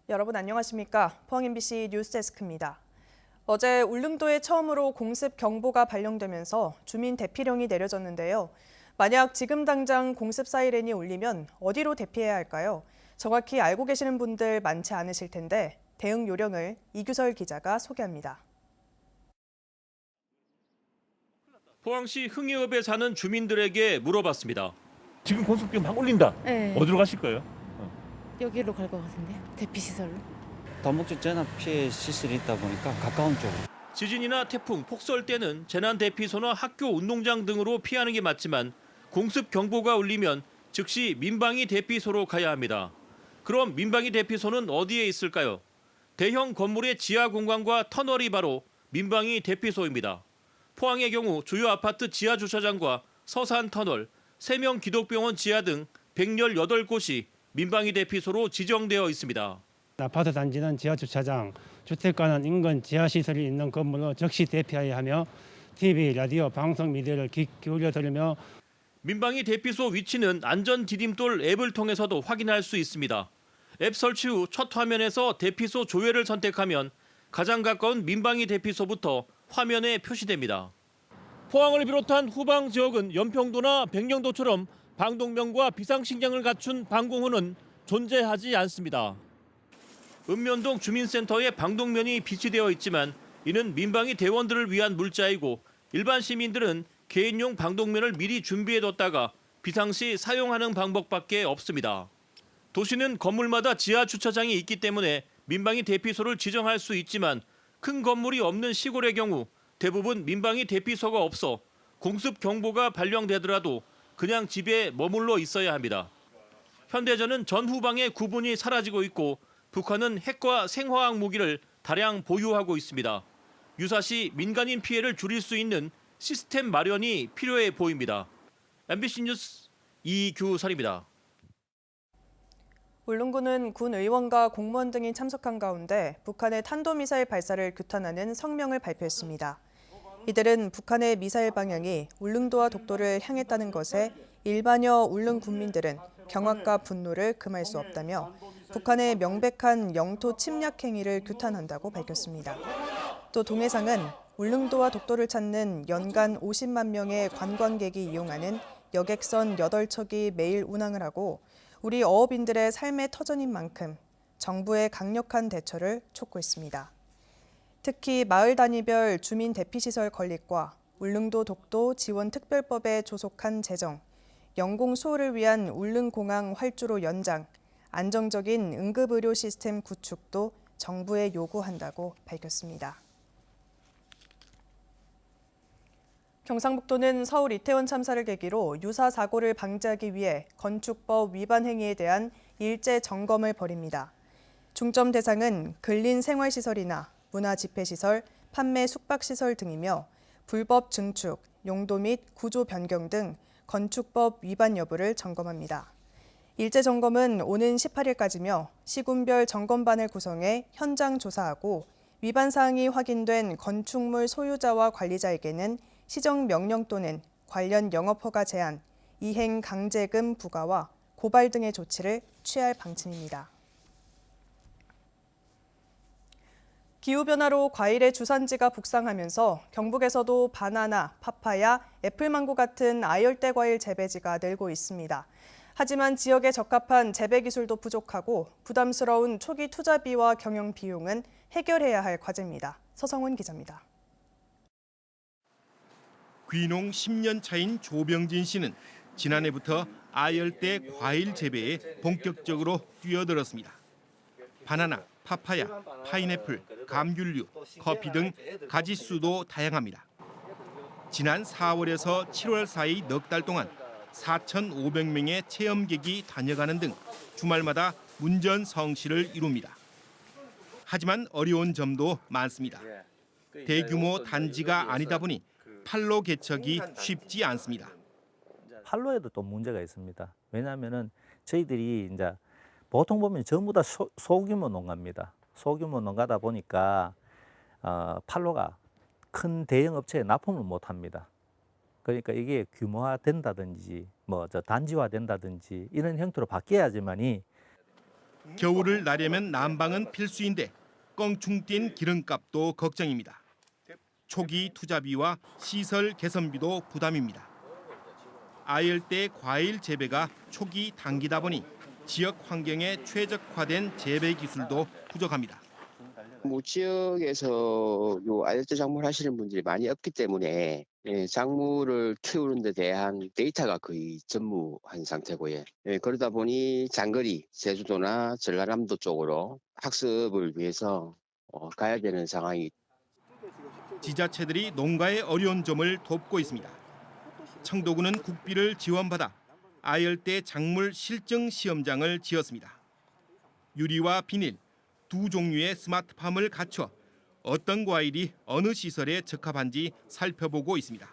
여러분 안녕하십니까? 포항 MBC 뉴스데스크입니다. 어제 울릉도에 처음으로 공습 경보가 발령되면서 주민 대피령이 내려졌는데요. 만약 지금 당장 공습 사이렌이 울리면 어디로 대피해야 할까요? 정확히 알고 계시는 분들 많지 않으실 텐데 대응 요령을 이규설 기자가 소개합니다. 포항시 흥이읍에 사는 주민들에게 물어봤습니다. 지금 공습경 막 울린다. 네. 어디로 가실 거예요? 여기로 갈 것 같은데 대피시설로. 다목적 재난 피해 시설이 있다 보니까 가까운 쪽으로. 지진이나 태풍, 폭설 때는 재난 대피소나 학교 운동장 등으로 피하는 게 맞지만 공습 경보가 울리면 즉시 민방위 대피소로 가야 합니다. 그럼 민방위 대피소는 어디에 있을까요? 대형 건물의 지하 공간과 터널이 바로 민방위 대피소입니다. 포항의 경우 주요 아파트 지하 주차장과 서산 터널, 세명 기독병원 지하 등 118곳이 민방위 대피소로 지정되어 있습니다. 아파트 단지는 지하 주차장, 주택가는 인근 지하 시설이 있는 건물로 즉시 대피하여야 하며 TV, 라디오, 방송 미디어를 기울여 들으며 민방위 대피소 위치는 안전 디딤돌 앱을 통해서도 확인할 수 있습니다. 앱 설치 후 첫 화면에서 대피소 조회를 선택하면 가장 가까운 민방위 대피소부터 화면에 표시됩니다. 포항을 비롯한 후방 지역은 연평도나 백령도처럼 방독면과 비상식량을 갖춘 방공호는 존재하지 않습니다. 읍면동 주민센터에 방독면이 비치되어 있지만 이는 민방위 대원들을 위한 물자이고 일반 시민들은 개인용 방독면을 미리 준비해뒀다가 비상시 사용하는 방법밖에 없습니다. 도시는 건물마다 지하 주차장이 있기 때문에 민방위 대피소를 지정할 수 있지만 큰 건물이 없는 시골의 경우 대부분 민방위 대피소가 없어 공습 경보가 발령되더라도 그냥 집에 머물러 있어야 합니다. 현대전은 전후방의 구분이 사라지고 있고 북한은 핵과 생화학 무기를 다량 보유하고 있습니다. 유사시 민간인 피해를 줄일 수 있는 시스템 마련이 필요해 보입니다. MBC 뉴스 이규설입니다. 울릉도는 군 의원과 공무원 등이 참석한 가운데 북한의 탄도미사일 발사를 규탄하는 성명을 발표했습니다. 이들은 북한의 미사일 방향이 울릉도와 독도를 향했다는 것에 일반여 울릉 군민들은 경악과 분노를 금할 수 없다며 북한의 명백한 영토 침략 행위를 규탄한다고 밝혔습니다. 또 동해상은 울릉도와 독도를 찾는 연간 50만 명의 관광객이 이용하는 여객선 8척이 매일 운항을 하고 우리 어업인들의 삶의 터전인 만큼 정부의 강력한 대처를 촉구했습니다. 특히 마을 단위별 주민 대피시설 건립과 울릉도 독도 지원 특별법에 조속한 제정, 영공 수호를 위한 울릉공항 활주로 연장, 안정적인 응급의료 시스템 구축도 정부에 요구한다고 밝혔습니다. 경상북도는 서울 이태원 참사를 계기로 유사 사고를 방지하기 위해 건축법 위반 행위에 대한 일제 점검을 벌입니다. 중점 대상은 근린 생활시설이나 문화집회시설, 판매 숙박시설 등이며 불법 증축, 용도 및 구조 변경 등 건축법 위반 여부를 점검합니다. 일제 점검은 오는 18일까지며 시군별 점검반을 구성해 현장 조사하고 위반 사항이 확인된 건축물 소유자와 관리자에게는 시정 명령 또는 관련 영업허가 제한, 이행 강제금 부과와 고발 등의 조치를 취할 방침입니다. 기후변화로 과일의 주산지가 북상하면서 경북에서도 바나나, 파파야, 애플망고 같은 아열대 과일 재배지가 늘고 있습니다. 하지만 지역에 적합한 재배 기술도 부족하고 부담스러운 초기 투자비와 경영 비용은 해결해야 할 과제입니다. 서성훈 기자입니다. 귀농 10년 차인 조병진 씨는 지난해부터 아열대 과일 재배에 본격적으로 뛰어들었습니다. 바나나, 파파야, 파인애플, 감귤류, 커피 등 가짓수도 다양합니다. 지난 4월에서 7월 사이 넉 달 동안 4,500명의 체험객이 다녀가는 등 주말마다 문전성시를 이룹니다. 하지만 어려운 점도 많습니다. 대규모 단지가 아니다 보니 판로 개척이 쉽지 않습니다. 판로에도 또 문제가 있습니다. 왜냐하면은 저희들이 이제 보통 보면 전부 다 소규모 농가입니다. 소규모 농가다 보니까 판로가 큰 대형 업체에 납품을 못 합니다. 그러니까 이게 규모화된다든지 단지화된다든지 이런 형태로 바뀌어야지만이 겨울을 나려면 난방은 필수인데 껑충 뛴 기름값도 걱정입니다. 초기 투자비와 시설 개선비도 부담입니다. 아열대 과일 재배가 초기 단기다 보니 지역 환경에 최적화된 재배 기술도 부족합니다. 지역에서 요 아열대 작물 하시는 분들이 많이 없기 때문에 작물을 키우는 데 대한 데이터가 거의 전무한 상태고요. 그러다 보니 장거리 제주도나 전라남도 쪽으로 학습을 위해서 가야 되는 상황이. 지자체들이 농가의 어려운 점을 돕고 있습니다. 청도군은 국비를 지원받아 아열대 작물 실증 시험장을 지었습니다. 유리와 비닐 두 종류의 스마트팜을 갖춰 어떤 과일이 어느 시설에 적합한지 살펴보고 있습니다.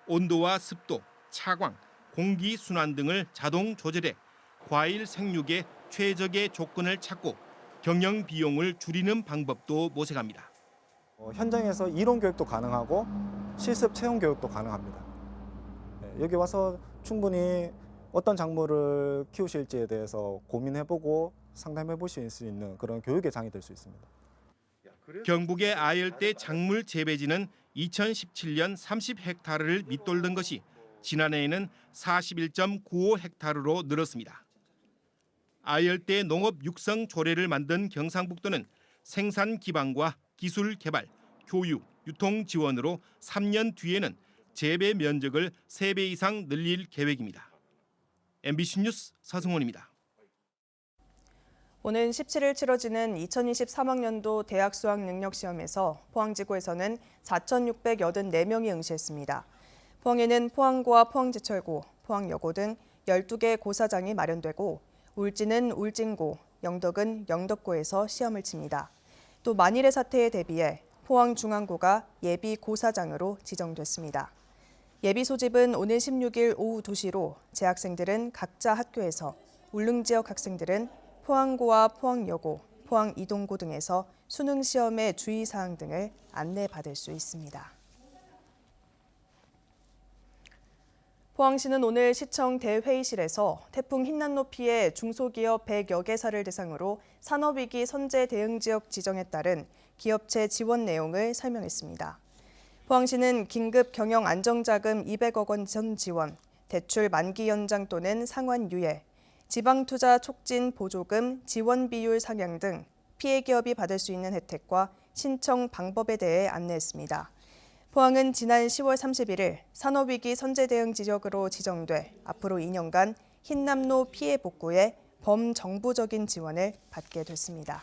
온도와 습도, 차광, 공기 순환 등을 자동 조절해 과일 생육에 최적의 조건을 찾고 경영 비용을 줄이는 방법도 모색합니다. 현장에서 이론 교육도 가능하고 실습 체험 교육도 가능합니다. 여기 와서 충분히 어떤 작물을 키우실지에 대해서 고민해보고 상담해보실 수 있는 그런 교육의 장이 될 수 있습니다. 경북의 아열대 작물 재배지는 2017년 30헥타르를 밑돌던 것이 지난해에는 41.95헥타르로 늘었습니다. 아열대 농업 육성 조례를 만든 경상북도는 생산 기반과 기술 개발, 교육, 유통 지원으로 3년 뒤에는 재배 면적을 3배 이상 늘릴 계획입니다. MBC 뉴스 서승원입니다. 오는 17일 치러지는 2023학년도 대학 수학 능력 시험에서 포항지구에서는 4,684명이 응시했습니다. 포항에는 포항고와 포항제철고, 포항여고 등 12개 고사장이 마련되고 울진은 울진고, 영덕은 영덕고에서 시험을 칩니다. 또 만일의 사태에 대비해 포항중앙고가 예비 고사장으로 지정됐습니다. 예비 소집은 오는 16일 오후 2시로 재학생들은 각자 학교에서, 울릉 지역 학생들은 포항고와 포항여고, 포항이동고 등에서 수능 시험의 주의사항 등을 안내받을 수 있습니다. 포항시는 오늘 시청 대회의실에서 태풍 흰난로 피해 중소기업 100여 개사를 대상으로 산업위기 선제 대응지역 지정에 따른 기업체 지원 내용을 설명했습니다. 포항시는 긴급 경영 안정자금 200억 원 전 지원, 대출 만기 연장 또는 상환 유예, 지방투자 촉진 보조금 지원 비율 상향 등 피해 기업이 받을 수 있는 혜택과 신청 방법에 대해 안내했습니다. 포항은 지난 10월 31일 산업위기 선제 대응 지역으로 지정돼 앞으로 2년간 흰남노 피해 복구에 범정부적인 지원을 받게 됐습니다.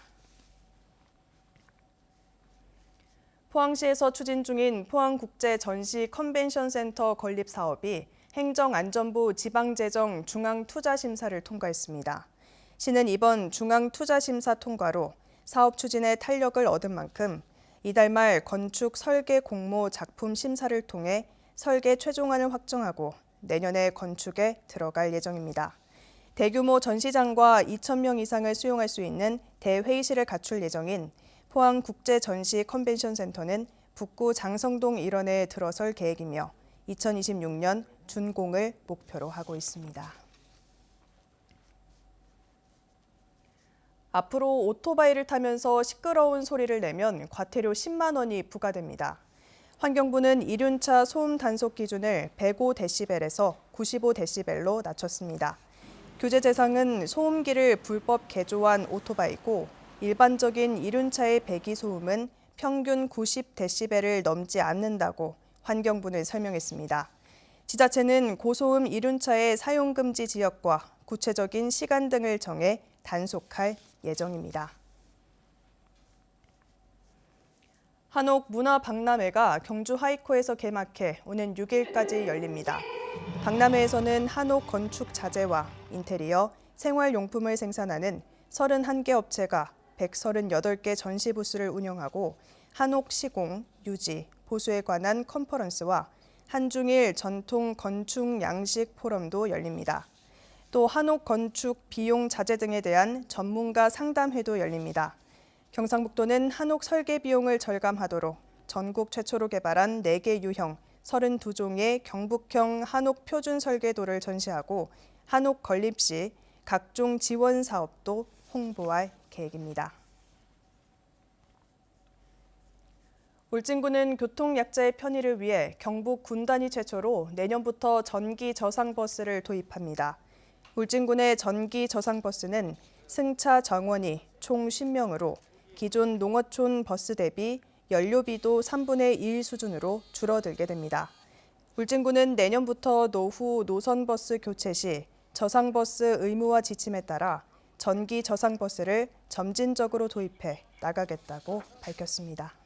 포항시에서 추진 중인 포항국제전시 컨벤션센터 건립 사업이 행정안전부 지방재정 중앙투자심사를 통과했습니다. 시는 이번 중앙투자심사 통과로 사업 추진에 탄력을 얻은 만큼 이달 말 건축 설계 공모 작품 심사를 통해 설계 최종안을 확정하고 내년에 건축에 들어갈 예정입니다. 대규모 전시장과 2,000명 이상을 수용할 수 있는 대회의실을 갖출 예정인 포항국제전시컨벤션센터는 북구 장성동 일원에 들어설 계획이며 2026년 준공을 목표로 하고 있습니다. 앞으로 오토바이를 타면서 시끄러운 소리를 내면 과태료 10만 원이 부과됩니다. 환경부는 이륜차 소음 단속 기준을 105데시벨에서 95데시벨로 낮췄습니다. 규제 대상은 소음기를 불법 개조한 오토바이고 일반적인 이륜차의 배기 소음은 평균 90데시벨을 넘지 않는다고 환경부는 설명했습니다. 지자체는 고소음 이륜차의 사용 금지 지역과 구체적인 시간 등을 정해 단속할 예정입니다. 한옥 문화박람회가 경주 하이코에서 개막해 오는 6일까지 열립니다. 박람회에서는 한옥 건축 자재와 인테리어, 생활용품을 생산하는 31개 업체가 138개 전시 부스를 운영하고 한옥 시공, 유지, 보수에 관한 컨퍼런스와 한중일 전통 건축 양식 포럼도 열립니다. 또 한옥 건축 비용 자재 등에 대한 전문가 상담회도 열립니다. 경상북도는 한옥 설계 비용을 절감하도록 전국 최초로 개발한 4개 유형 32종의 경북형 한옥 표준 설계도를 전시하고 한옥 건립 시 각종 지원 사업도 홍보할 계획입니다. 울진군은 교통약자의 편의를 위해 경북 군단위 최초로 내년부터 전기 저상버스를 도입합니다. 울진군의 전기 저상버스는 승차 정원이 총 10명으로 기존 농어촌 버스 대비 연료비도 3분의 1 수준으로 줄어들게 됩니다. 울진군은 내년부터 노후 노선버스 교체 시 저상버스 의무화 지침에 따라 전기 저상버스를 점진적으로 도입해 나가겠다고 밝혔습니다.